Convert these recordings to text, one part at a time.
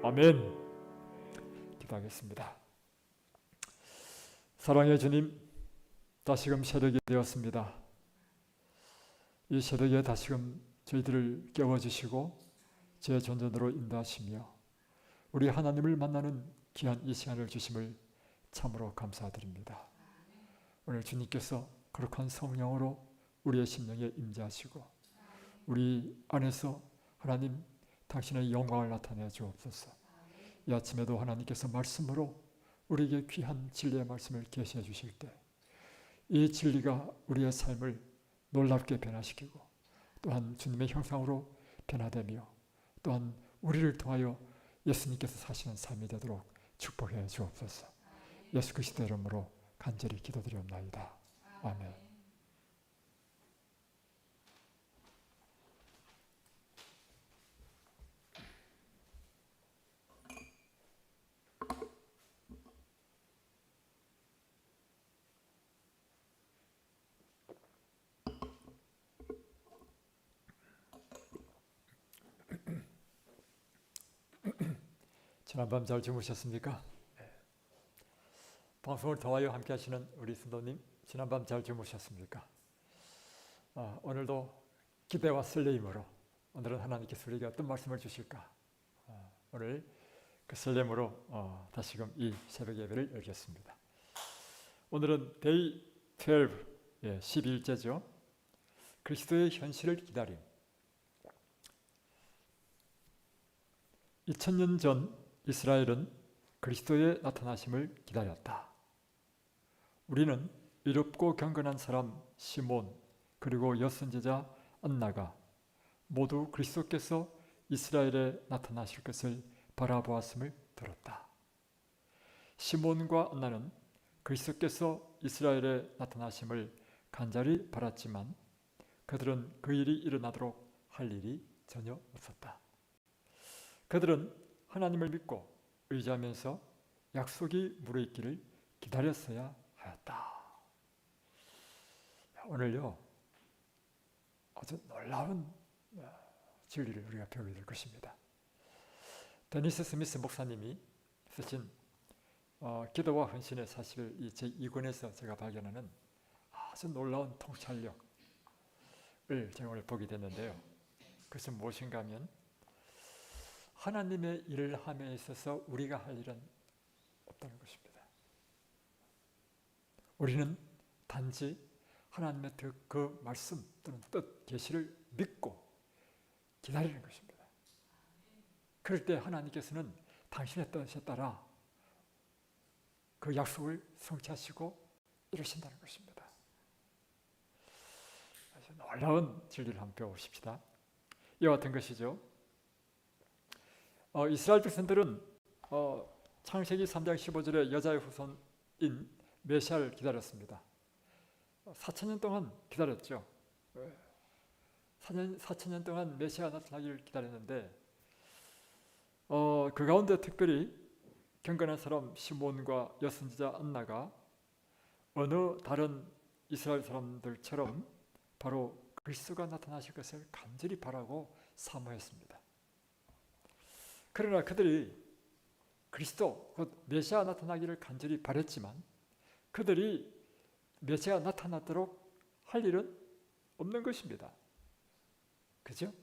아멘. 기도하겠습니다. 사랑의 주님, 다시금 새벽이 되었습니다. 이 새벽에 다시금 저희들을 깨워주시고 제 전전으로 인도하시며 우리 하나님을 만나는 귀한 이 시간을 주심을 참으로 감사드립니다. 오늘 주님께서 거룩한 성령으로 우리의 심령에 임재하시고 우리 안에서 하나님 당신의 영광을 나타내 주옵소서. 이 아침에도 하나님께서 말씀으로 우리에게 귀한 진리의 말씀을 계시해 주실 때 이 진리가 우리의 삶을 놀랍게 변화시키고 또한 주님의 형상으로 변화되며 또한 우리를 통하여 예수님께서 사시는 삶이 되도록 축복해 주옵소서. 예수 그리스도의 이름으로 간절히 기도드리옵나이다. 아멘. 지난밤 잘 주무셨습니까? 방송을 통하여 함께 하시는 우리 성도님, 지난밤 잘 주무셨습니까? 오늘도 기대와 설레임으로 오늘은 하나님께서 우리에게 어떤 말씀을 주실까? 오늘 그 설렘으로 다시금 이 새벽 예배를 열겠습니다. 오늘은 데이 12, 12일째죠. 그리스도의 현실을 기다림. 2000년 전 이스라엘은 그리스도의 나타나심을 기다렸다. 우리는 의롭고 경건한 사람 시몬 그리고 여선제자 안나가 모두 그리스도께서 이스라엘에 나타나실 것을 바라보았음을 들었다. 시몬과 안나는 그리스도께서 이스라엘에 나타나심을 간절히 바랐지만 그들은 그 일이 일어나도록 할 일이 전혀 없었다. 그들은 하나님을 믿고 의지하면서 약속이 무르익기를 기다렸어야 하였다. 오늘요 아주 놀라운 진리를 우리가 배우게 될 것입니다. 데니스 스미스 목사님이 쓰신 기도와 헌신의 40일 이 제2권에서 제가 발견하는 아주 놀라운 통찰력을 제가 오늘 보게 됐는데요. 그것은 무엇인가 하면 하나님의 일을 함에 있어서 우리가 할 일은 없다는 것입니다. 우리는 단지 하나님의 그 말씀 또는 뜻, 계시를 믿고 기다리는 것입니다. 그럴 때 하나님께서는 당신의 뜻에 따라 그 약속을 성취하시고 이루신다는 것입니다. 아주 놀라운 진리를 한번 배워보십시다. 이와 같은 것이죠. 이스라엘 백성들은 창세기 3장 15절에 여자의 후손인 메시아를 기다렸습니다. 4,000년 동안 기다렸죠. 4,000년 동안 메시아 나타나기를 기다렸는데 그 가운데 특별히 경건한 사람 시몬과 여선지자 안나가 어느 다른 이스라엘 사람들처럼 바로 그리스도가 나타나실 것을 간절히 바라고 사모했습니다. 그러나 그들이 그리스도 곧 메시아 나타나기를 간절히 바랬지만 그들이 메시아 나타나도록 할 일은 없는 것입니다. 그죠?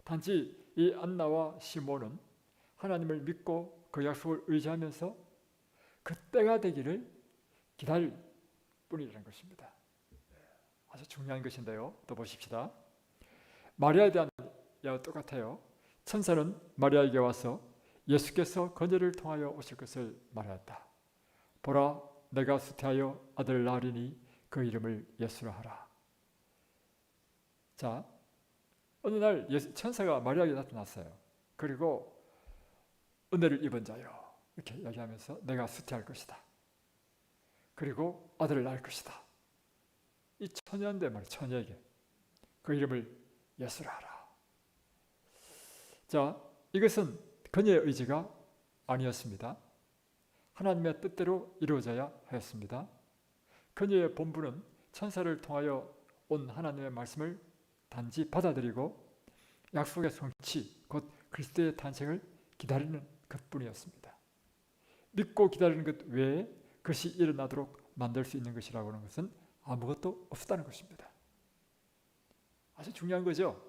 단지 이 안나와 시몬은 하나님을 믿고 그 약속을 의지하면서 그 때가 되기를 기다릴 뿐이라는 것입니다. 아주 중요한 것인데요. 또 보십시다. 마리아에 대한 이야기와 똑같아요. 천사는 마리아에게 와서 예수께서 그녀를 통하여 오실 것을 말하였다. 보라, 내가 수태하여 아들 낳으리니 그 이름을 예수라 하라. 자, 어느 날 천사가 마리아에게 나타났어요. 그리고 은혜를 입은 자여 이렇게 이야기하면서 내가 수태할 것이다. 그리고 아들을 낳을 것이다. 이 처녀인데 말이야, 처녀에게 그 이름을 예수라 하라. 자, 이것은 그녀의 의지가 아니었습니다. 하나님의 뜻대로 이루어져야 하였습니다. 그녀의 본분은 천사를 통하여 온 하나님의 말씀을 단지 받아들이고 약속의 성취, 곧 그리스도의 탄생을 기다리는 그것뿐이었습니다. 믿고 기다리는 것 외에 그것이 일어나도록 만들 수 있는 것이라고 하는 것은 아무것도 없다는 것입니다. 아주 중요한 거죠.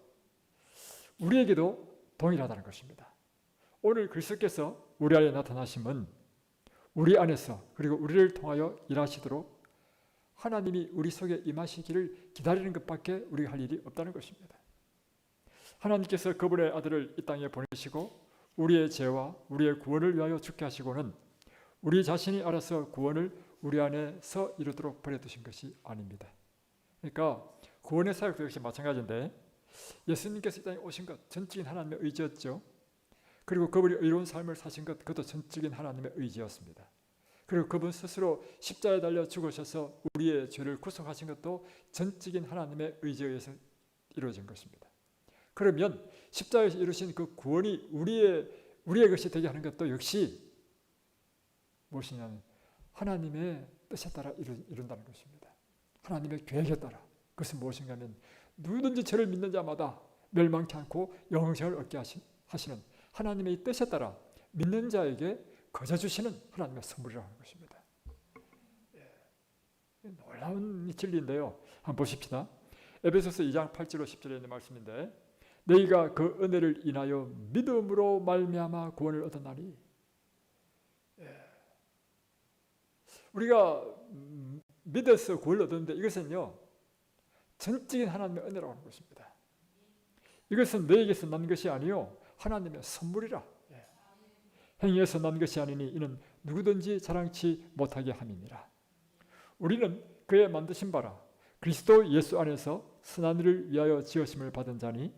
우리에게도 동일하다는 것입니다. 오늘 그리스도께서 우리 안에 나타나심은 우리 안에서 그리고 우리를 통하여 일하시도록 하나님이 우리 속에 임하시기를 기다리는 것밖에 우리가 할 일이 없다는 것입니다. 하나님께서 그분의 아들을 이 땅에 보내시고 우리의 죄와 우리의 구원을 위하여 죽게 하시고는 우리 자신이 알아서 구원을 우리 안에서 이루도록 버려두신 것이 아닙니다. 그러니까 구원의 사역도 역시 마찬가지인데 예수님께서 이 땅에 오신 것 전적인 하나님의 의지였죠. 그리고 그분이 의로운 삶을 사신 것 그것도 전적인 하나님의 의지였습니다. 그리고 그분 스스로 십자가에 달려 죽으셔서 우리의 죄를 구속하신 것도 전적인 하나님의 의지에 의해서 이루어진 것입니다. 그러면 십자가에서 이루신 그 구원이 우리의 것이 되게 하는 것도 역시 무엇이냐면 하나님의 뜻에 따라 이룬다는 것입니다. 하나님의 계획에 따라. 그것은 무엇인가 하면 누구든지 저를 믿는 자마다 멸망치 않고 영생을 얻게 하시는 하나님의 뜻에 따라 믿는 자에게 거저 주시는 하나님의 선물이라고 하는 것입니다. 놀라운 진리인데요. 한번 보십시다. 에베소서 2장 8절로 10절에 있는 말씀인데 너희가 그 은혜를 인하여 믿음으로 말미암아 구원을 얻었나니 우리가 믿어서 구원을 얻었는데 이것은요 전적인 하나님의 은혜라고 하는 것입니다. 이것은 너에게서 난 것이 아니요 하나님의 선물이라. 행위에서 난 것이 아니니 이는 누구든지 자랑치 못하게 함이니라. 우리는 그의 만드신 바라 그리스도 예수 안에서 선한 일을 위하여 지으심을 받은 자니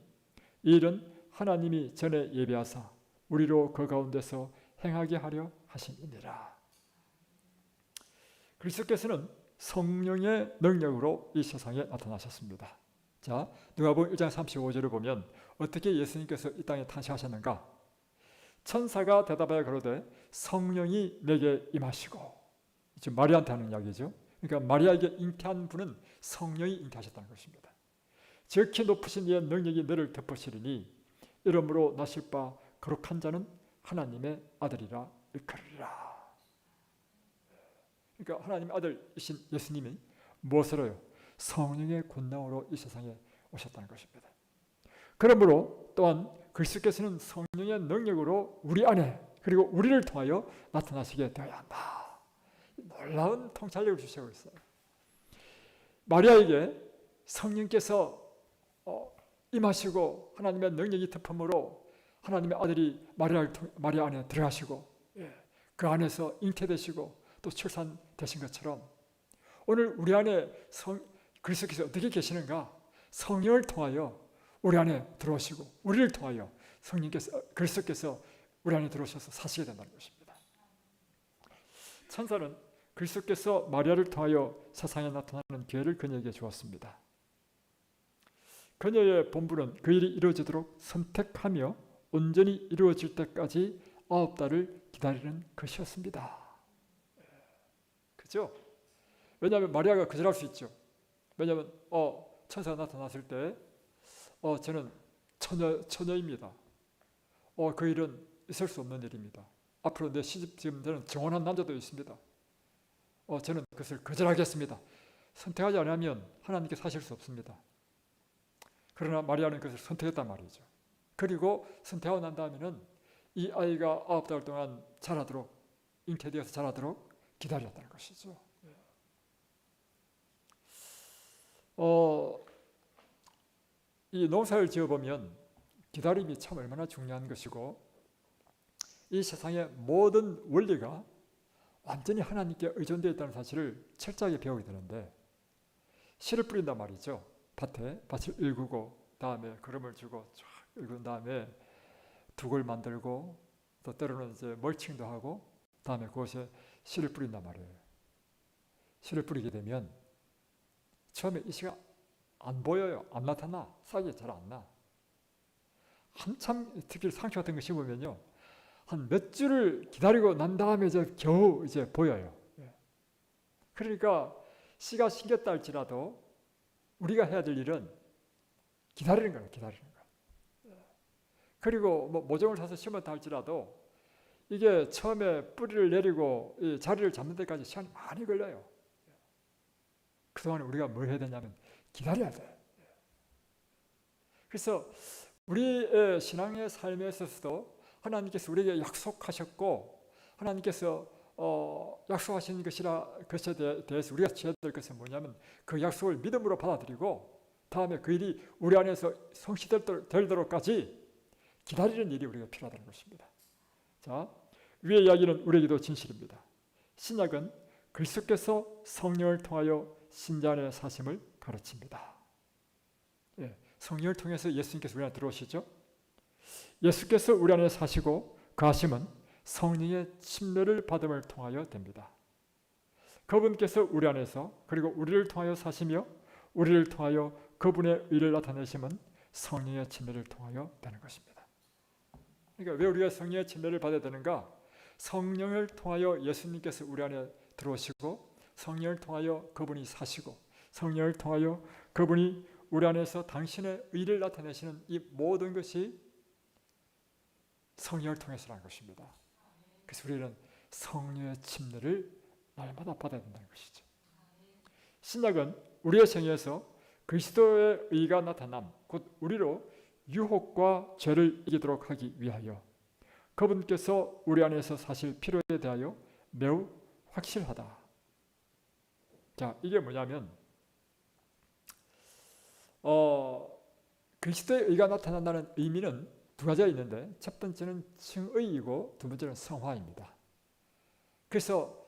이 일은 하나님이 전에 예비하사 우리로 그 가운데서 행하게 하려 하심이니라. 그리스도께서는 성령의 능력으로 이 세상에 나타나셨습니다. 자, 누가복음 1장 35절을 보면 어떻게 예수님께서 이 땅에 탄생하셨는가? 천사가 대답하여 가로되 성령이 내게 임하시고, 지금 마리아한테 하는 이야기죠. 그러니까 마리아에게 잉태한 분은 성령이 잉태하셨다는 것입니다. 지극히 높으신 이의 능력이 너를 덮으시리니 이러므로 나실 바 거룩한 자는 하나님의 아들이라 일컬으리라. 그러니까 하나님의 아들이신 예수님이 무엇으로요? 성령의 권능으로 이 세상에 오셨다는 것입니다. 그러므로 또한 그리스도께서는 성령의 능력으로 우리 안에 그리고 우리를 통하여 나타나시게 되어야 한다. 놀라운 통찰력을 주시고 있어요. 마리아에게 성령께서 임하시고 하나님의 능력이 덮음으로 하나님의 아들이 마리아 안에 들어가시고 그 안에서 잉태되시고 또 출산되신 것처럼 오늘 우리 안에 그리스도께서 어떻게 계시는가? 성령을 통하여 우리 안에 들어오시고 우리를 통하여 그리스도께서 우리 안에 들어오셔서 사시게 된다는 것입니다. 천사는 그리스도께서 마리아를 통하여 세상에 나타나는 기회를 그녀에게 주었습니다. 그녀의 본분은 그 일이 이루어지도록 선택하며 온전히 이루어질 때까지 9달을 기다리는 것이었습니다. 그죠? 왜냐하면 마리아가 거절할 수 있죠. 왜냐하면 천사가 나타났을 때 저는 처녀입니다. 그 일은 있을 수 없는 일입니다. 앞으로 내 시집 지금 저는 정혼한 남자도 있습니다. 저는 그것을 거절하겠습니다. 선택하지 않으면 하나님께 사실 수 없습니다. 그러나 마리아는 그것을 선택했단 말이죠. 그리고 선택하고 난 다음에는 이 아이가 9달 동안 자라도록 잉태되어서 자라도록 기다렸다는 것이죠. 이 농사를 지어보면 기다림이 참 얼마나 중요한 것이고 이 세상의 모든 원리가 완전히 하나님께 의존되어 있다는 사실을 철저하게 배우게 되는데 씨를 뿌린단 말이죠. 밭을 일구고 다음에 거름을 주고 쫙 일군 다음에 둑을 만들고 또 때로는 이제 멀칭도 하고 다음에 그것에 씨를 뿌린단 말이에요. 씨를 뿌리게 되면 처음에 이 씨가 안 보여요. 안 나타나. 싹이 잘 안 나. 한참 특히 상추 같은 거 심으면요. 한 몇 주를 기다리고 난 다음에 겨우 이제 보여요. 그러니까 씨가 심겼다 할지라도 우리가 해야 될 일은 기다리는 거예요. 기다리는 거. 그리고 모종을 사서 심었다 할지라도 이게 처음에 뿌리를 내리고 이 자리를 잡는 데까지 시간이 많이 걸려요. 그동안 우리가 뭘 해야 되냐면 기다려야 돼. 그래서 우리의 신앙의 삶에 있어서도 하나님께서 우리에게 약속하셨고 하나님께서 약속하신 것에 대해서 우리가 지어야 될 것은 뭐냐면 그 약속을 믿음으로 받아들이고 다음에 그 일이 우리 안에서 성취되도록까지 기다리는 일이 우리가 필요하다는 것입니다. 자, 위의 이야기는 우리에게도 진실입니다. 신약은 그리스도께서 성령을 통하여 신자 안에 사심을 가르칩니다. 예, 성령을 통해서 예수님께서 우리 안에 들어오시죠. 예수께서 우리 안에 사시고 그 하심은 성령의 침례를 받음을 통하여 됩니다. 그분께서 우리 안에서 그리고 우리를 통하여 사시며 우리를 통하여 그분의 의를 나타내심은 성령의 침례를 통하여 되는 것입니다. 그러니까 왜 우리가 성령의 침례를 받아야 되는가? 성령을 통하여 예수님께서 우리 안에 들어오시고 성령을 통하여 그분이 사시고 성령을 통하여 그분이 우리 안에서 당신의 의를 나타내시는 이 모든 것이 성령을 통해서라는 것입니다. 그래서 우리는 성령의 침례를 날마다 받아야 된다는 것이죠. 신약은 우리의 생애에서 그리스도의 의가 나타남, 곧 우리로 유혹과 죄를 이기도록 하기 위하여 그분께서 우리 안에서 사실 필요에 대하여 매우 확실하다. 자, 이게 뭐냐면 그리스도의 의가 나타난다는 의미는 두 가지가 있는데 첫 번째는 칭의이고 두 번째는 성화입니다. 그래서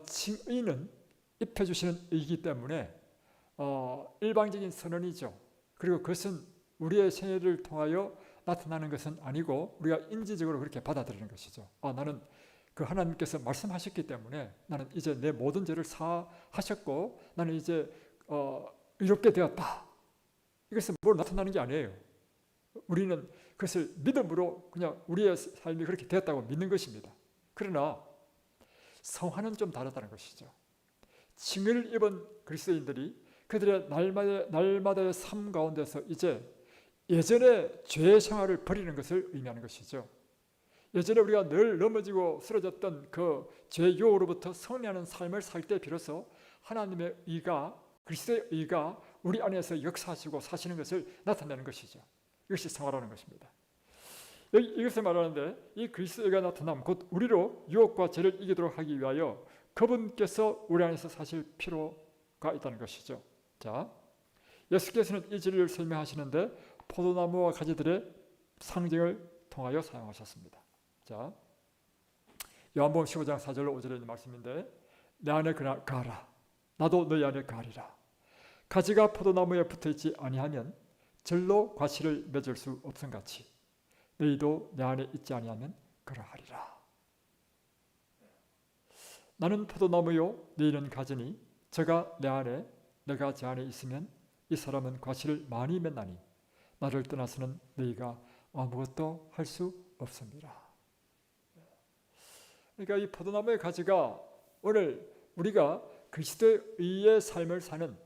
칭의는 입혀주시는 의이기 때문에 일방적인 선언이죠. 그리고 그것은 우리의 생애를 통하여 나타나는 것은 아니고 우리가 인지적으로 그렇게 받아들이는 것이죠. 나는 그 하나님께서 말씀하셨기 때문에 나는 이제 내 모든 죄를 사하셨고 나는 이제 의롭게 되었다. 이것은 뭘 나타나는 게 아니에요. 우리는 그것을 믿음으로 그냥 우리의 삶이 그렇게 되었다고 믿는 것입니다. 그러나 성화는 좀 다르다는 것이죠. 칭의를 입은 그리스도인들이 그들의 날마다의 삶 가운데서 이제 예전의 죄의 생활을 버리는 것을 의미하는 것이죠. 예전에 우리가 늘 넘어지고 쓰러졌던 그 죄의 유혹으로부터 승리하는 삶을 살 때 비로소 하나님의 의가 그리스도의 의가 우리 안에서 역사하시고 사시는 것을 나타내는 것이죠. 이것이 성화라는 것입니다. 이것을 말하는데 이 그리스도의 의가 나타남 곧 우리로 유혹과 죄를 이기도록 하기 위하여 그분께서 우리 안에서 사실 필요가 있다는 것이죠. 자, 예수께서는 이 진리를 설명하시는데 포도나무와 가지들의 상징을 통하여 사용하셨습니다. 자, 요한복음 15장 4절로 5절에 있는 말씀인데 내 안에 가라 나도 너희 안에 가리라. 가지가 포도나무에 붙어있지 아니하면 절로 과실을 맺을 수 없음같이 너희도 내 안에 있지 아니하면 그러하리라. 나는 포도나무요 너희는 가지니 저가 내 안에 내가 제 안에 있으면 이 사람은 과실을 많이 맺나니 나를 떠나서는 너희가 아무것도 할 수 없습니다. 그러니까 이 포도나무의 가지가 오늘 우리가 그리스도의 의의 삶을 사는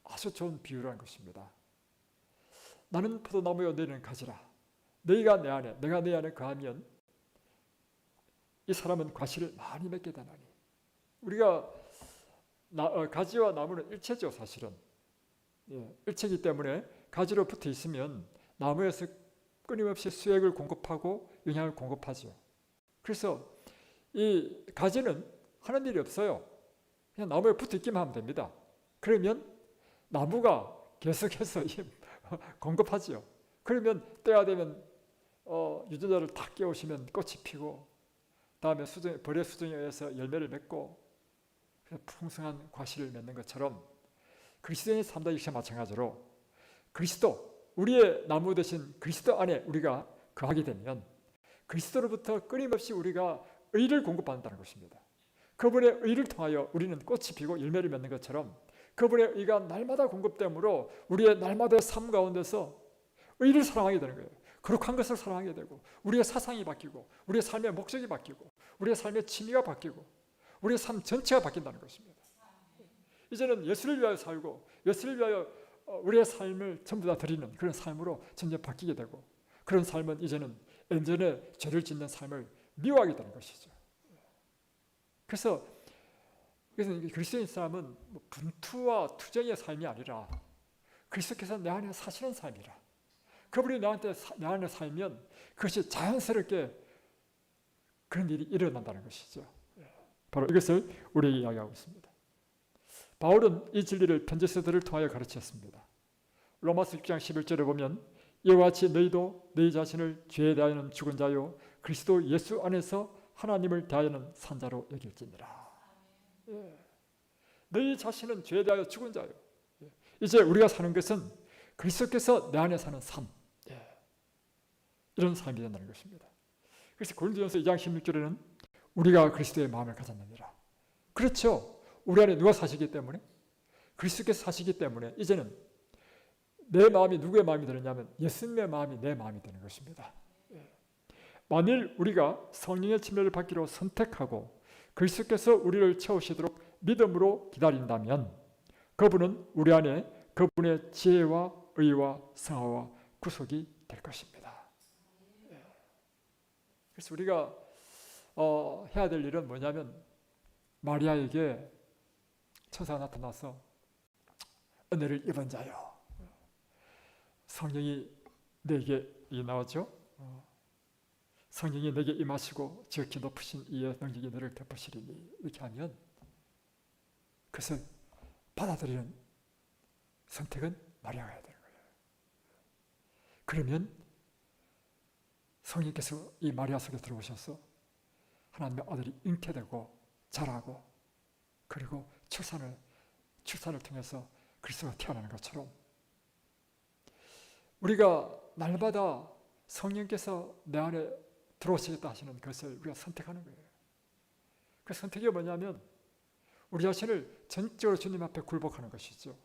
아주 좋은 비유라는 것입니다. 나는 포도나무요 너희는 가지라. 너희가 내 안에 내가 내 안에 거하면 이 사람은 과실을 많이 맺게 되나니. 우리가 가지와 나무는 일체죠. 사실은 일체이기 때문에 가지로 붙어 있으면 나무에서 끊임없이 수액을 공급하고 영양을 공급하죠. 그래서 이 가지는 하는 일이 없어요. 그냥 나무에 붙어 있기만 하면 됩니다. 그러면 나무가 계속해서 공급하죠. 그러면 때가 되면 유전자를 다 깨우시면 꽃이 피고 다음에 벌의 수정에 의해서 열매를 맺고 풍성한 과실을 맺는 것처럼 그리스도인의 삶도 역시 마찬가지로 그리스도 우리의 나무 대신 그리스도 안에 우리가 거하게 되면 그리스도로부터 끊임없이 우리가 의를 공급받는다는 것입니다. 그분의 의를 통하여 우리는 꽃이 피고 열매를 맺는 것처럼 그분의 의가 날마다 공급되므로 우리의 날마다의 삶 가운데서 의를 사랑하게 되는 거예요. 거룩한 것을 사랑하게 되고 우리의 사상이 바뀌고 우리의 삶의 목적이 바뀌고 우리의 삶의 취미가 바뀌고 우리의 삶 전체가 바뀐다는 것입니다. 이제는 예수를 위하여 살고 예수를 위하여 우리의 삶을 전부 다 드리는 그런 삶으로 점점 바뀌게 되고 그런 삶은 이제는 예전에 죄를 짓는 삶을 미워하게 되는 것이죠. 그래서 그리스도인 사람은 분투와 투쟁의 삶이 아니라 그리스도께서 내 안에 사시는 삶이라. 그분이 내 안에 살면 그것이 자연스럽게 그런 일이 일어난다는 것이죠. 바로 이것을 우리에게 이야기하고 있습니다. 바울은 이 진리를 편지서들을 통하여 가르쳤습니다. 로마서 6장 11절에 보면 이와 같이 너희도 너희 자신을 죄에 대하여는 죽은 자요 그리스도 예수 안에서 하나님을 대하여는 산 자로 여길지니라. 너희 자신은 죄에 대하여 죽은 자요. 이제 우리가 사는 것은 그리스도께서 내 안에 사는 삶, 이런 삶이 된다는 것입니다. 그래서 고린도전서 2장 16절에는 우리가 그리스도의 마음을 가졌느니라. 그렇죠. 우리 안에 누가 사시기 때문에? 그리스도께서 사시기 때문에 이제는 내 마음이 누구의 마음이 되느냐면 예수님의 마음이 내 마음이 되는 것입니다. 만일 우리가 성령의 침례를 받기로 선택하고 그리스도께서 우리를 채우시도록 믿음으로 기다린다면 그분은 우리 안에 그분의 지혜와 의와 성화와 구속이 될 것입니다. 그래서 우리가 해야 될 일은 뭐냐면 마리아에게 천사가 나타나서 은혜를 입은 자요, 성령이 내게 나오죠. 성령이 내게 임하시고 지극히 높으신 이의 능력이 너를 덮으시리니 이렇게 하면 그것을 받아들이는 선택은 마리아가 해야 되는 거예요. 그러면 성령께서 이 마리아 속에 들어오셔서 하나님의 아들이 잉태되고 자라고 그리고 출산을 통해서 그리스도가 태어나는 것처럼 우리가 날마다 성령께서 내 안에 들어오시겠다 하시는 것을 우리가 선택하는 거예요. 그 선택이 뭐냐면 우리 자신을 전적으로 주님 앞에 굴복하는 것이죠.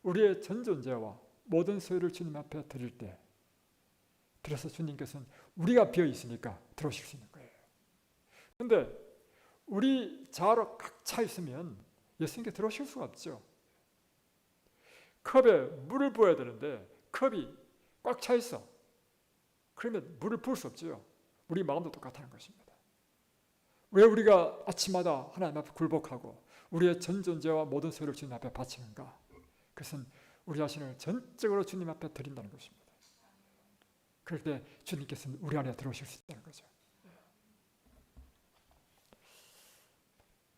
우리의 전 존재와 모든 소유를 주님 앞에 드릴 때 그래서 주님께서는 우리가 비어 있으니까 들어오실 수 있는 거예요. 그런데 우리 자아로 꽉 차 있으면 예수님께 들어오실 수가 없죠. 컵에 물을 부어야 되는데 컵이 꽉 차 있어. 그러면 물을 부을 수 없죠. 우리 마음도 똑같다는 것입니다. 왜 우리가 아침마다 하나님 앞에 굴복하고 우리의 전 존재와 모든 소유를 주님 앞에 바치는가? 그것은 우리 자신을 전적으로 주님 앞에 드린다는 것입니다. 그럴 때 주님께서는 우리 안에 들어오실 수 있다는 거죠.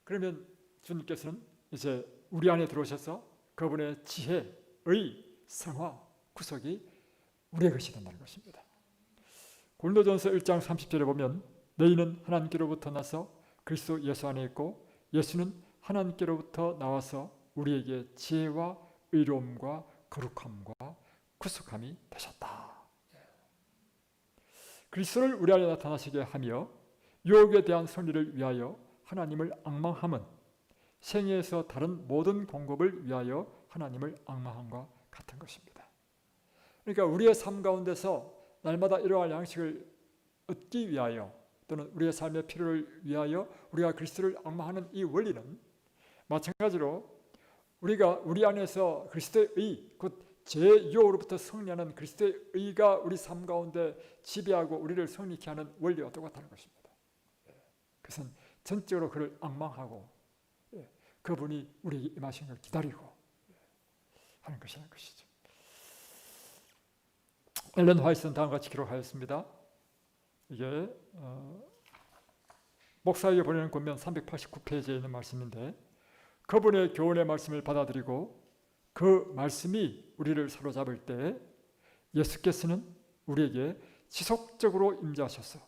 그러면 주님께서는 이제 우리 안에 들어오셔서 그분의 지혜, 의, 성화, 구속이 우리의 것이 된다는 것입니다. 고린도전서 1장 30절에 보면 너희는 하나님께로부터 나서 그리스도 예수 안에 있고 예수는 하나님께로부터 나와서 우리에게 지혜와 의로움과 거룩함과 구속함이 되셨다. 그리스도를 우리 안에 나타나시게 하며 유혹에 대한 승리를 위하여 하나님을 앙망함은 생애에서 다른 모든 공급을 위하여 하나님을 앙망함과 같은 것입니다. 그러니까 우리의 삶 가운데서 날마다 이러한 양식을 얻기 위하여 또는 우리의 삶의 필요를 위하여 우리가 그리스도를 앙망하는 이 원리는 마찬가지로 우리가 우리 안에서 그리스도의 의, 곧 죄의 유혹으로부터 승리하는 그리스도의 의가 우리 삶 가운데 지배하고 우리를 승리케 하는 원리와 똑같다는 것입니다. 그것은 전적으로 그를 앙망하고 그분이 우리에게 임하시는 걸 기다리고 하는 것이라는 것이죠. 엘렌 화이트는 다음과 같이 기록하였습니다. 이게 목사에게 보내는 권면 389페이지에 있는 말씀인데 그분의 교훈의 말씀을 받아들이고 그 말씀이 우리를 사로잡을 때 예수께서는 우리에게 지속적으로 임재하셔서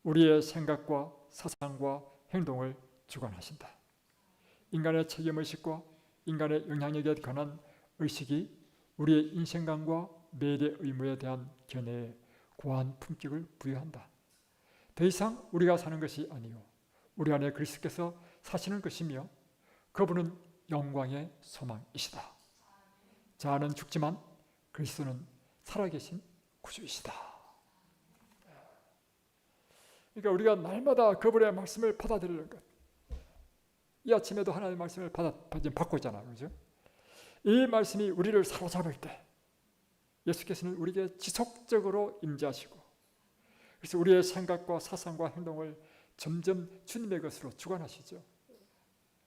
우리의 생각과 사상과 행동을 주관하신다. 인간의 책임의식과 인간의 영향력에 관한 의식이 우리의 인생관과 매일의 의무에 대한 견해에 고한 품격을 부여한다. 더 이상 우리가 사는 것이 아니요 우리 안에 그리스도께서 사시는 것이며 그분은 영광의 소망이시다. 자아는 죽지만 그리스도는 살아계신 구주이시다. 그러니까 우리가 날마다 그분의 말씀을 받아들이는 것. 이 아침에도 하나님의 말씀을 받고 있잖아요. 그렇죠? 이 말씀이 우리를 사로잡을 때 예수께서는 우리에게 지속적으로 임재하시고 그래서 우리의 생각과 사상과 행동을 점점 주님의 것으로 주관하시죠.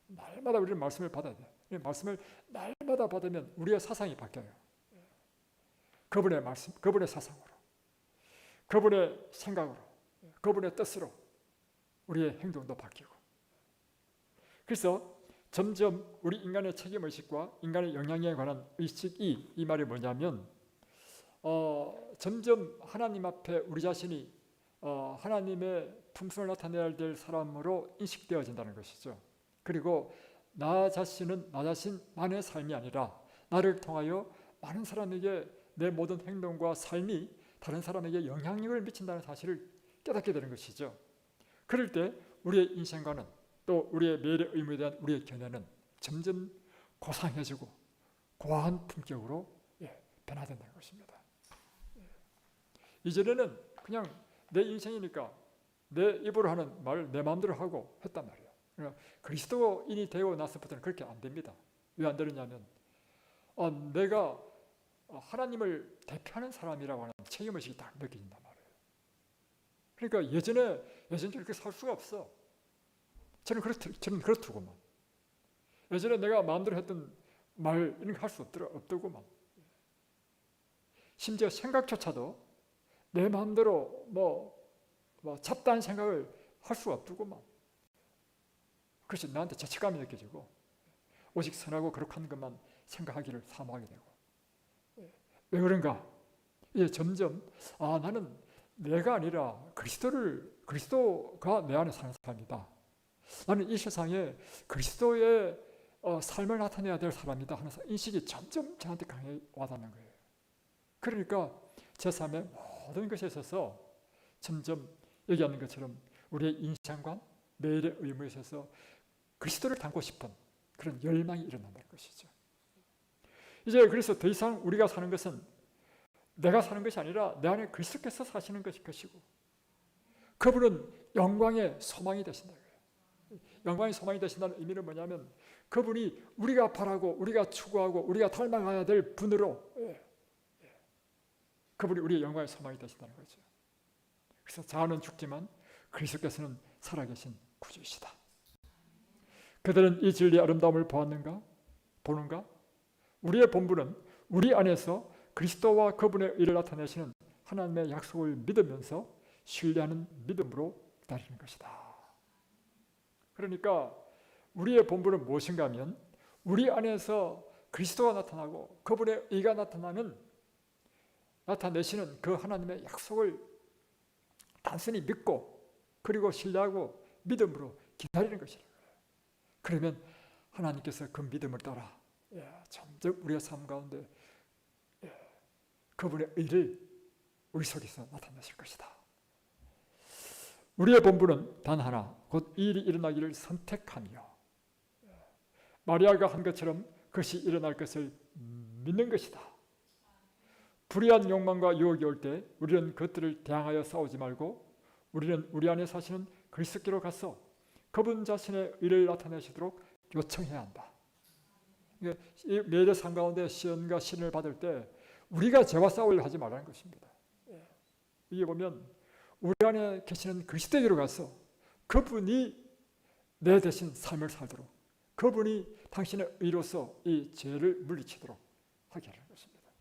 날마다 우리는 말씀을 받아야 돼요. 말씀을 날마다 받으면 우리의 사상이 바뀌어요. 그분의 말씀, 그분의 사상으로, 그분의 생각으로, 그분의 뜻으로 우리의 행동도 바뀌고. 그래서 점점 우리 인간의 책임의식과 인간의 영향에 관한 의식이, 이 말이 뭐냐면 점점 하나님 앞에 우리 자신이 하나님의 품성을 나타내야 될 사람으로 인식되어진다는 것이죠. 그리고 나 자신은 나 자신만의 삶이 아니라 나를 통하여 많은 사람에게 내 모든 행동과 삶이 다른 사람에게 영향력을 미친다는 사실을 깨닫게 되는 것이죠. 그럴 때 우리의 인생관은 또 우리의 매일의 의무에 대한 우리의 견해는 점점 고상해지고 고한 품격으로 변화된다는 것입니다. 이전에는 그냥 내 인생이니까 내 입으로 하는 말을 내 마음대로 하고 했단 말이에요. 그러니까 그리스도인이 되고 나서부터는 그렇게 안 됩니다. 왜 안 되느냐면 내가 하나님을 대표하는 사람이라고 하는 책임의식이 딱 느껴진단 말이에요. 그러니까 예전에 그렇게 살 수가 없어. 저는 그렇더구만. 예전에 내가 마음대로 했던 말 이런 거 할 수 없더구만. 심지어 생각조차도 내 마음대로 뭐 잡다한 생각을 할 수가 없더구만. 그래서 나한테 죄책감이 느껴지고 오직 선하고 거룩한 것만 생각하기를 사모하게 되고. 왜 그런가? 이제 점점 나는 내가 아니라 그리스도가 내 안에 사는 사람이다. 나는 이 세상에 그리스도의 삶을 나타내야 될 사람이다 하는 인식이 점점 저한테 강해 와닿는 거예요. 그러니까 제 삶의 모든 것에 있어서 점점 얘기하는 것처럼 우리의 인생관, 매일의 의무에 있어서 그리스도를 닮고 싶은 그런 열망이 일어난다는 것이죠. 이제 그래서 더 이상 우리가 사는 것은 내가 사는 것이 아니라 내 안에 그리스도께서 사시는 것이고, 그분은 영광의 소망이 되신다. 영광의 소망이 되신다는 의미는 뭐냐면 그분이 우리가 바라고 우리가 추구하고 우리가 닮아가야 될 분으로 그분이 우리의 영광의 소망이 되신다는 거죠. 그래서 자아는 죽지만 그리스도께서는 살아계신 구주이시다. 그들은 이 진리의 아름다움을 보는가? 우리의 본분은 우리 안에서 그리스도와 그분의 의를 나타내시는 하나님의 약속을 믿으면서 신뢰하는 믿음으로 기다리는 것이다. 그러니까 우리의 본분은 무엇인가 하면 우리 안에서 그리스도가 나타나고 그분의 의가 나타내시는 그 하나님의 약속을 단순히 믿고 그리고 신뢰하고 믿음으로 기다리는 것이다. 그러면 하나님께서 그 믿음을 따라 점점 우리의 삶 가운데 그분의 의를 우리 속에서 나타내실 것이다. 우리의 본분은 단 하나, 곧 이 일이 일어나기를 선택하며 마리아가 한 것처럼 그것이 일어날 것을 믿는 것이다. 불의한 욕망과 유혹이 올 때 우리는 그것들을 대항하여 싸우지 말고 우리는 우리 안에 사시는 그리스도께로 가서 그분 자신의 의를 나타내시도록 요청해야 한다. 이 매일의 삶 가운데 시험과 시련을 받을 때 우리가 죄와 싸우려 하지 말라는 것입니다. 이게 보면 우리 안에 계시는 그리스도에게로 가서 그분이 내 대신 삶을 살도록 그분이 당신의 의로서 이 죄를 물리치도록 하게 하는 것입니다.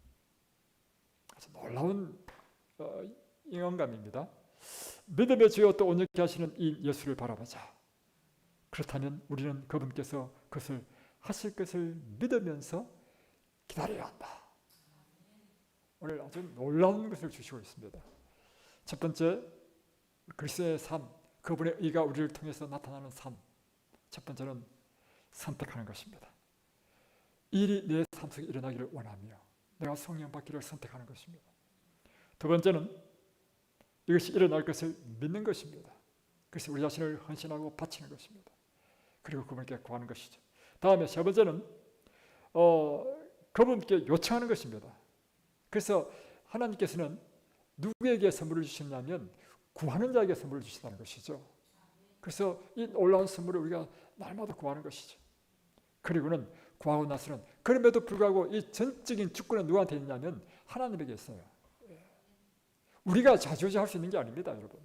아주 놀라운 영감입니다. 믿음의 주여 또 온전케 하시는 이 예수를 바라보자. 그렇다면 우리는 그분께서 그것을 하실 것을 믿으면서 기다려야 한다. 오늘 아주 놀라운 것을 주시고 있습니다. 첫 번째, 그리스도의 삶, 그분의 의가 우리를 통해서 나타나는 삶. 첫 번째는 선택하는 것입니다. 이 일이 내 삶 속에 일어나기를 원하며 내가 성령 받기를 선택하는 것입니다. 두 번째는 이것이 일어날 것을 믿는 것입니다. 그래서 우리 자신을 헌신하고 바치는 것입니다. 그리고 그분께 구하는 것이죠. 다음에 세 번째는 그분께 요청하는 것입니다. 그래서 하나님께서는 누구에게 선물을 주시냐면 구하는 자에게 선물을 주신다는 것이죠. 그래서 이 놀라운 선물을 우리가 날마다 구하는 것이죠. 그리고는 구하고 나서는 그럼에도 불구하고 이 전적인 주권은 누구한테 있냐면 하나님에게 있어요. 우리가 좌지우지할 수 있는 게 아닙니다, 여러분.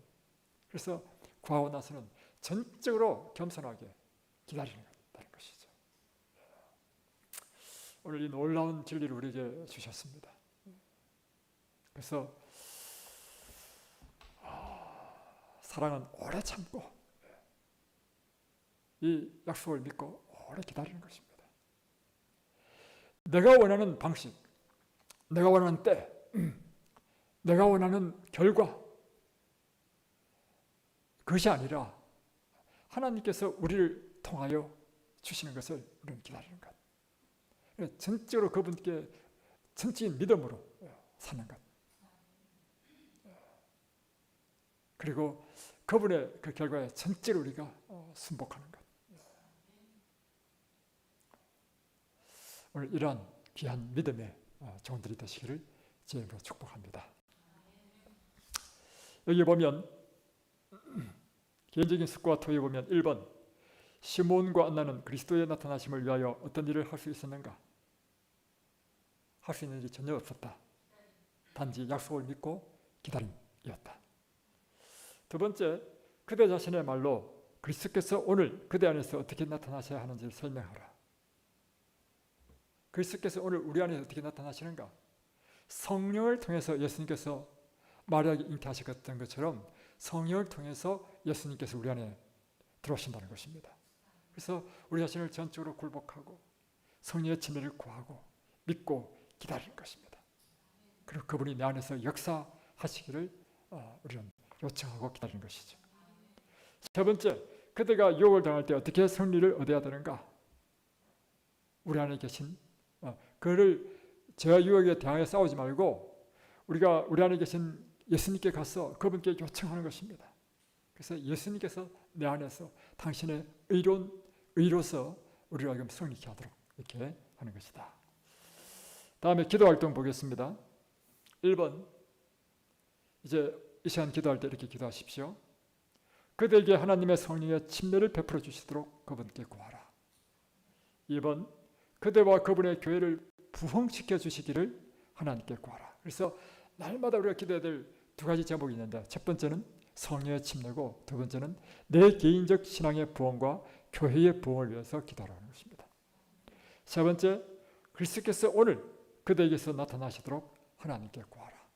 그래서 구하고 나서는 전적으로 겸손하게 기다리는 것이죠. 오늘 이 놀라운 진리를 우리에게 주셨습니다. 그래서 사랑은 오래 참고 이 약속을 믿고 오래 기다리는 것입니다. 내가 원하는 방식, 내가 원하는 때, 내가 원하는 결과, 그것이 아니라 하나님께서 우리를 통하여 주시는 것을 우리는 기다리는 것. 전적으로 그분께 전적인 믿음으로 사는 것. 그리고 그분의 그 결과에 전적으로 우리가 순복하는 것. 오늘 이러한 귀한 믿음의 종들이 되시기를 주님으로 축복합니다. 여기 보면 개인적인 습관과 토에 보면 1번 시몬과 안나는 그리스도의 나타나심을 위하여 어떤 일을 할 수 있었는가? 할 수 있는 일이 전혀 없었다. 단지 약속을 믿고 기다림이었다. 두 번째, 그대 자신의 말로 그리스도께서 오늘 그대 안에서 어떻게 나타나셔야 하는지를 설명하라. 그리스도께서 오늘 우리 안에서 어떻게 나타나시는가? 성령을 통해서 예수님께서 마리아에게 잉태하셨던 것처럼 성령을 통해서 예수님께서 우리 안에 들어오신다는 것입니다. 그래서 우리 자신을 전적으로 굴복하고 성령의 침례를 구하고 믿고 기다리는 것입니다. 그리고 그분이 내 안에서 역사하시기를 우리는 요청하고 기다리는 것이죠. 세 번째, 그대가 유혹을 당할 때 어떻게 승리를 얻어야 되는가? 우리 안에 계신 그를 죄와 유혹에 대항해 싸우지 말고 우리가 우리 안에 계신 예수님께 가서 그분께 요청하는 것입니다. 그래서 예수님께서 내 안에서 당신의 의로서 우리를 하여금 승리케 하도록 이렇게 하는 것이다. 다음에 기도활동 보겠습니다. 1번, 이제 이 시간 기도할 때 이렇게 기도하십시오. 그대에게 하나님의 성령의 침례를 베풀어 주시도록 그분께 구하라. 2번, 그대와 그분의 교회를 부흥시켜 주시기를 하나님께 구하라. 그래서 날마다 우리가 기도해야 될 두 가지 제목이 있는데, 첫 번째는 성령의 침례고 두 번째는 내 개인적 신앙의 부흥과 교회의 부흥을 위해서 기도하라는 것입니다. 세 번째, 그리스도께서 오늘 그대에게서 나타나시도록 하나님께 구하라.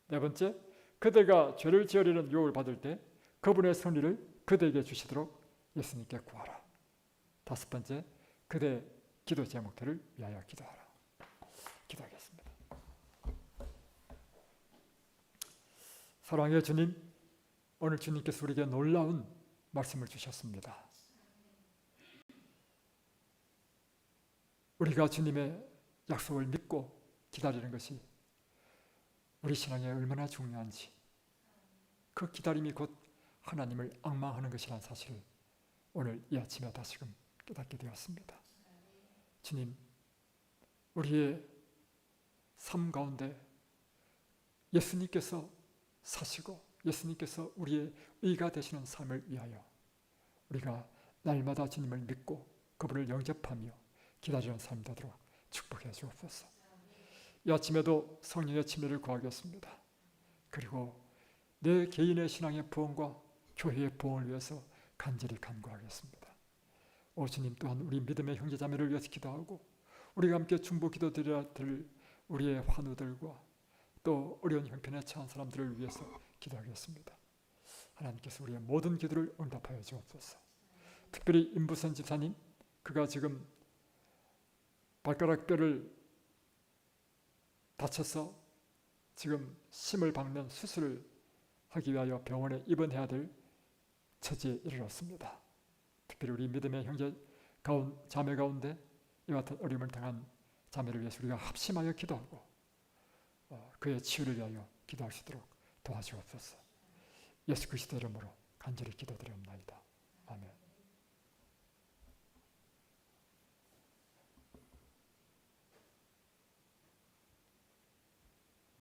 네 번째, 그대가 죄를 지으려는 유혹을 받을 때 그분의 승리를 그대에게 주시도록 예수님께 구하라. 다섯 번째, 그대 기도 제목들을 위하여 기도하라. 기도하겠습니다. 사랑의 주님, 오늘 주님께서 우리에게 놀라운 말씀을 주셨습니다. 우리가 주님의 약속을 믿고 기다리는 것이 우리 신앙에 얼마나 중요한지, 그 기다림이 곧 하나님을 앙망하는 것이라는 사실을 오늘 이 아침에 다시금 깨닫게 되었습니다. 주님, 우리의 삶 가운데 예수님께서 사시고 예수님께서 우리의 의가 되시는 삶을 위하여 우리가 날마다 주님을 믿고 그분을 영접하며 기다리는 삶이 되도록 축복해 주옵소서. 이 아침에도 성령의 침례를 구하겠습니다. 그리고 내 개인의 신앙의 부흥과 교회의 부흥을 위해서 간절히 간구하겠습니다. 오 주님, 또한 우리 믿음의 형제자매를 위해서 기도하고 우리가 함께 중보 기도드려야 될 우리의 환우들과 또 어려운 형편에 처한 사람들을 위해서 기도하겠습니다. 하나님께서 우리의 모든 기도를 응답하여 주옵소서. 특별히 임부선 집사님, 그가 지금 발가락 뼈를 다쳐서 지금 심을 박는 수술을 하기 위하여 병원에 입원해야 될 처지에 이르렀습니다. 특별히 우리 믿음의 형제 자매 가운데 이와 같은 어려움을 당한 자매를 위해서 우리가 합심하여 기도하고 그의 치유를 위하여 기도할 수 있도록 도와주옵소서. 예수 그리스도 이름으로 간절히 기도드립니다. 아멘.